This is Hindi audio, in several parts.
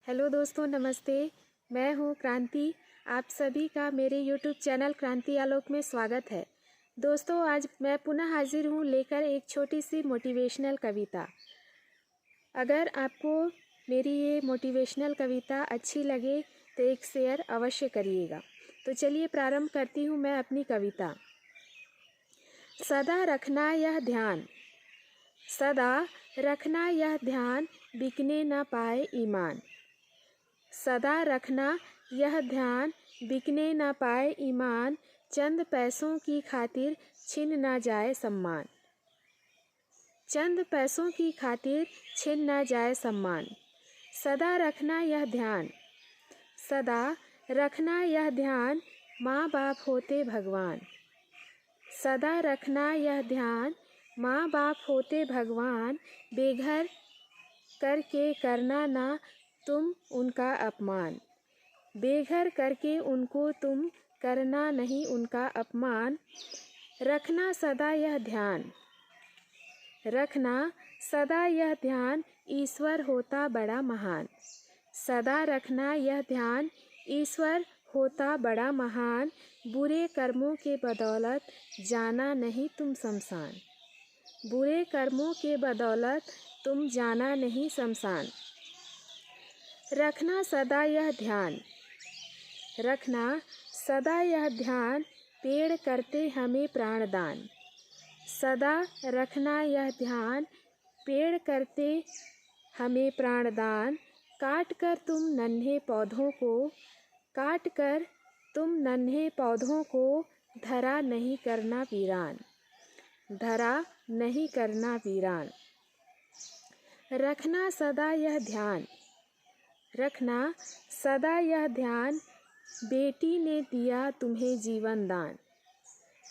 हेलो दोस्तों, नमस्ते। मैं हूँ क्रांति। आप सभी का मेरे यूट्यूब चैनल क्रांति आलोक में स्वागत है। दोस्तों, आज मैं पुनः हाजिर हूँ लेकर एक छोटी सी मोटिवेशनल कविता। अगर आपको मेरी ये मोटिवेशनल कविता अच्छी लगे तो एक शेयर अवश्य करिएगा। तो चलिए प्रारंभ करती हूँ मैं अपनी कविता। सदा रखना यह ध्यान, सदा रखना यह ध्यान, बिकने न पाए ईमान। सदा रखना यह ध्यान, बिकने न पाए ईमान। चंद पैसों की खातिर छिन न जाए सम्मान। चंद पैसों की खातिर छिन न जाए सम्मान। सदा रखना यह ध्यान, सदा रखना यह ध्यान, माँ बाप होते भगवान। सदा रखना यह ध्यान, माँ बाप होते भगवान। बेघर करके करना ना तुम उनका अपमान। बेघर करके उनको तुम करना नहीं उनका अपमान। रखना सदा यह ध्यान, रखना सदा यह ध्यान, ईश्वर होता बड़ा महान। सदा रखना यह ध्यान, ईश्वर होता बड़ा महान। बुरे कर्मों के बदौलत जाना नहीं तुम शमशान। बुरे कर्मों के बदौलत तुम जाना नहीं शमशान। रखना सदा यह ध्यान, रखना सदा यह ध्यान, पेड़ करते हमें प्राणदान। सदा रखना यह ध्यान, पेड़ करते हमें प्राणदान। काट कर तुम नन्हे पौधों को, काट कर तुम नन्हे पौधों को, धरा नहीं करना वीरान। धरा नहीं करना वीरान। रखना सदा यह ध्यान, रखना सदा यह ध्यान, बेटी ने दिया तुम्हें जीवन दान।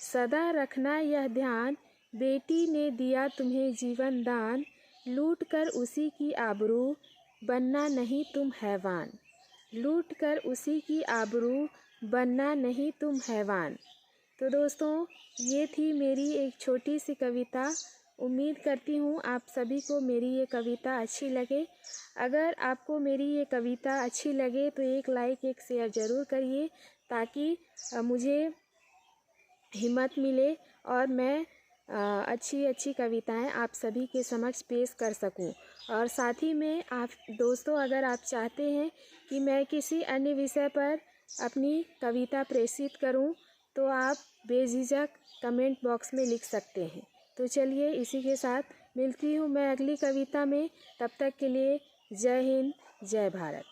सदा रखना यह ध्यान, बेटी ने दिया तुम्हें जीवन दान। लूट कर उसी की आबरू, बनना नहीं तुम हैवान। लूट कर उसी की आबरू, बनना नहीं तुम हैवान। तो दोस्तों, ये थी मेरी एक छोटी सी कविता। उम्मीद करती हूँ आप सभी को मेरी ये कविता अच्छी लगे। अगर आपको मेरी ये कविता अच्छी लगे तो एक लाइक एक शेयर ज़रूर करिए, ताकि मुझे हिम्मत मिले और मैं अच्छी अच्छी कविताएं आप सभी के समक्ष पेश कर सकूं। और साथ ही में आप दोस्तों, अगर आप चाहते हैं कि मैं किसी अन्य विषय पर अपनी कविता प्रेषित करूं तो आप बेझिझक कमेंट बॉक्स में लिख सकते हैं। तो चलिए, इसी के साथ मिलती हूँ मैं अगली कविता में। तब तक के लिए जय हिंद, जय भारत।